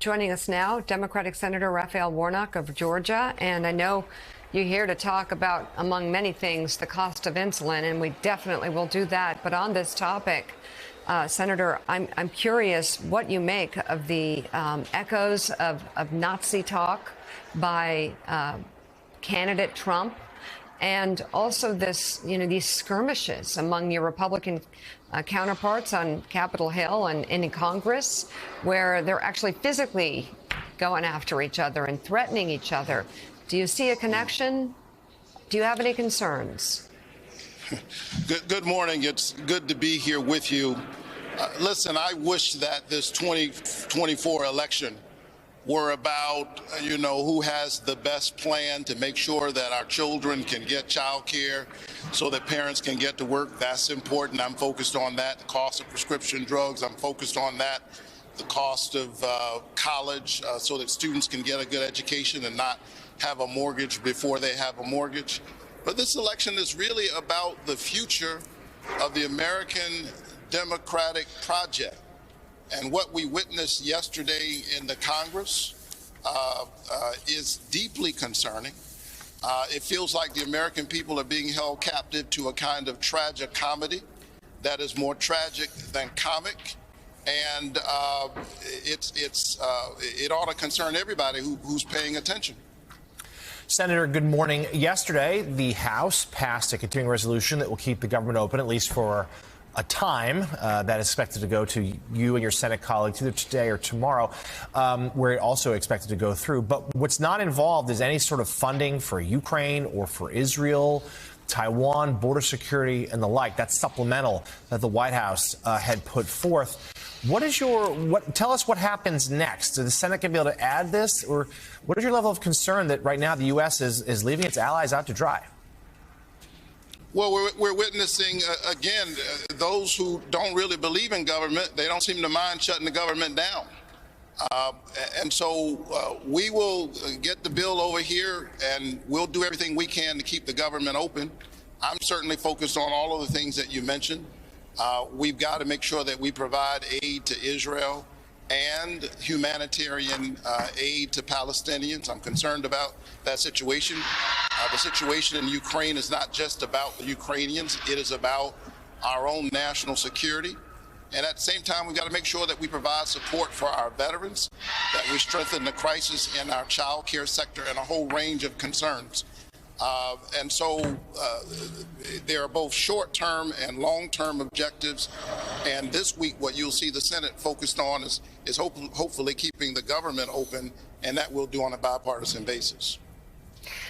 Joining us now, Democratic Senator Raphael Warnock of Georgia. And I know you're here to talk about, among many things, the cost of insulin, and we definitely will do that. But on this topic, Senator, I'm curious what you make of the echoes of Nazi talk by candidate Trump, and also these skirmishes among your Republican counterparts on Capitol Hill and in Congress, where they're actually physically going after each other and threatening each other. Do you see a connection? Do you have any concerns? Good morning. It's good to be here with you. Listen, I wish that this 2024 election were about, who has the best plan to make sure that our children can get child care so that parents can get to work. That's important. I'm focused on that. The cost of prescription drugs, I'm focused on that. The cost of college so that students can get a good education and not have a mortgage before they have a mortgage. But this election is really about the future of the American democratic project. And what we witnessed yesterday in the Congress is deeply concerning. It feels like the American people are being held captive to a kind of tragicomedy that is more tragic than comic. And it ought to concern everybody who's paying attention. Senator, good morning. Yesterday, the House passed a continuing resolution that will keep the government open, at least for a time that is expected to go to you and your Senate colleagues either today or tomorrow, where it also expected to go through. But what's not involved is any sort of funding for Ukraine or for Israel, Taiwan, border security, and the like. That's supplemental that the White House had put forth. Tell us what happens next. Is the Senate going to be able to add this? Or what is your level of concern that right now the U.S. is leaving its allies out to dry? Well, we're witnessing, again, those who don't really believe in government, they don't seem to mind shutting the government down. And so we will get the bill over here, and we'll do everything we can to keep the government open. I'm certainly focused on all of the things that you mentioned. We've got to make sure that we provide aid to Israel and humanitarian aid to Palestinians. I'm concerned about that situation. The situation in Ukraine is not just about the Ukrainians. It is about our own national security. And at the same time, we've got to make sure that we provide support for our veterans, that we strengthen the crisis in our child care sector and a whole range of concerns. And so there are both short-term and long-term objectives. And this week, what you'll see the Senate focused on is hopefully keeping the government open, and that we'll do on a bipartisan basis.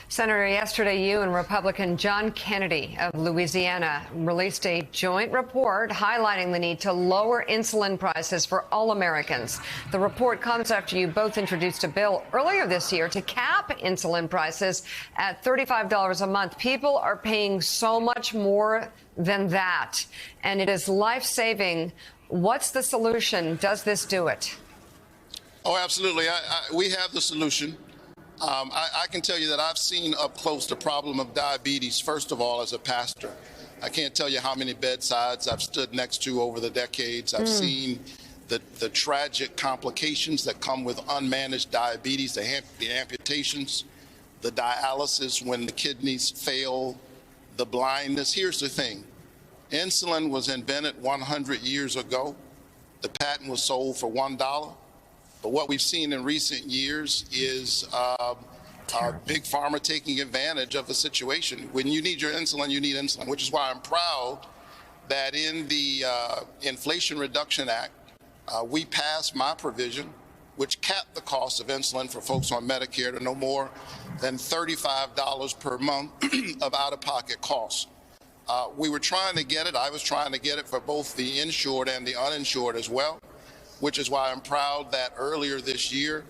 Senator, yesterday you and Republican John Kennedy of Louisiana released a joint report highlighting the need to lower insulin prices for all Americans. The report comes after you both introduced a bill earlier this year to cap insulin prices at $35 a month. People are paying so much more than that, and it is life-saving. What's the solution? Does this do it? Oh, absolutely. We have the solution. I can tell you that I've seen up close the problem of diabetes, first of all, as a pastor. I can't tell you how many bedsides I've stood next to over the decades. I've seen the tragic complications that come with unmanaged diabetes, the amputations, the dialysis when the kidneys fail, the blindness. Here's the thing. Insulin was invented 100 years ago. The patent was sold for $1. But what we've seen in recent years is big pharma taking advantage of the situation. When you need your insulin, you need insulin, which is why I'm proud that in the Inflation Reduction Act, we passed my provision, which capped the cost of insulin for folks on Medicare to no more than $35 per month of out-of-pocket costs. We were trying to get it. I was trying to get it for both the insured and the uninsured as well, which is why I'm proud that earlier this year,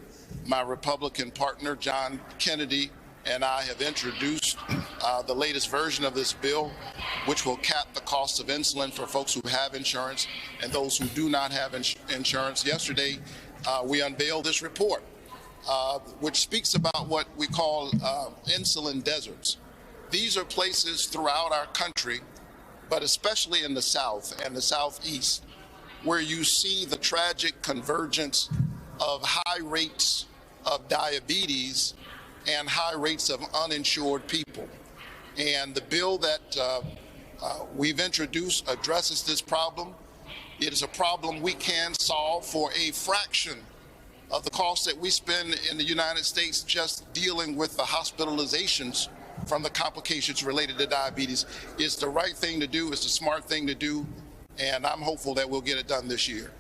my Republican partner, John Kennedy, and I have introduced the latest version of this bill, which will cap the cost of insulin for folks who have insurance and those who do not have insurance. Yesterday, we unveiled this report, which speaks about what we call insulin deserts. These are places throughout our country, but especially in the South and the Southeast, where you see the tragic convergence of high rates of diabetes and high rates of uninsured people. And the bill that we've introduced addresses this problem. It is a problem we can solve for a fraction of the cost that we spend in the United States just dealing with the hospitalizations from the complications related to diabetes. It's the right thing to do. It's the smart thing to do. And I'm hopeful that we'll get it done this year.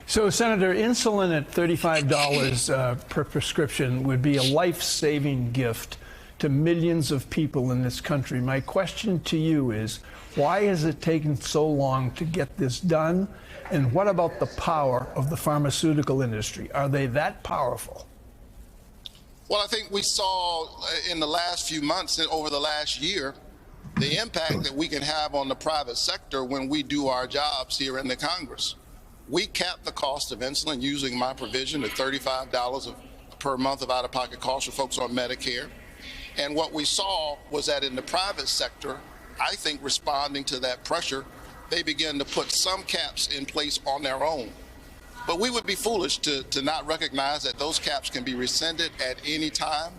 So, Senator, insulin at $35 per prescription would be a life-saving gift to millions of people in this country. My question to you is, why has it taken so long to get this done? And what about the power of the pharmaceutical industry? Are they that powerful? Well, I think we saw in the last few months and over the last year the impact that we can have on the private sector when we do our jobs here in the Congress. We cap the cost of insulin using my provision at $35 per month of out-of-pocket costs for folks on Medicare. And what we saw was that in the private sector, I think responding to that pressure, they began to put some caps in place on their own. But we would be foolish to not recognize that those caps can be rescinded at any time,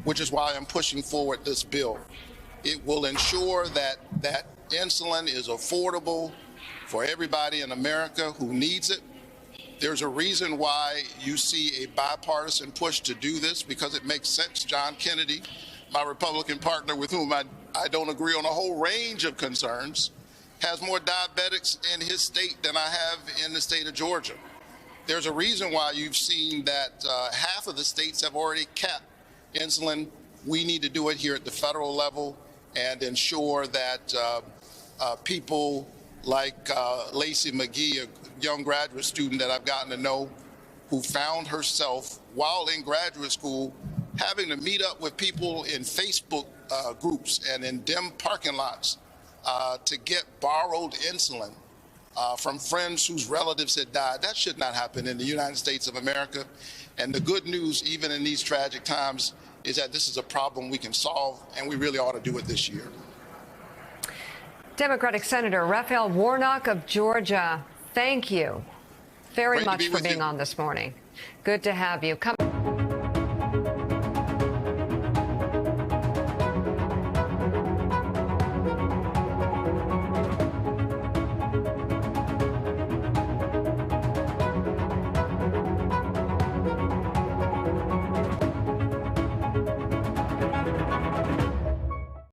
which is why I'm pushing forward this bill. It will ensure that insulin is affordable for everybody in America who needs it. There's a reason why you see a bipartisan push to do this, because it makes sense. John Kennedy, my Republican partner with whom I don't agree on a whole range of concerns, has more diabetics in his state than I have in the state of Georgia. There's a reason why you've seen that half of the states have already capped insulin. We need to do it here at the federal level and ensure that people like Lacey McGee, a young graduate student that I've gotten to know, who found herself while in graduate school having to meet up with people in Facebook groups and in dim parking lots to get borrowed insulin from friends whose relatives had died. That should not happen in the United States of America. And the good news, even in these tragic times, is that this is a problem we can solve, and we really ought to do it this year. Democratic Senator Raphael Warnock of Georgia, thank you very much for being on this morning. Good to have you.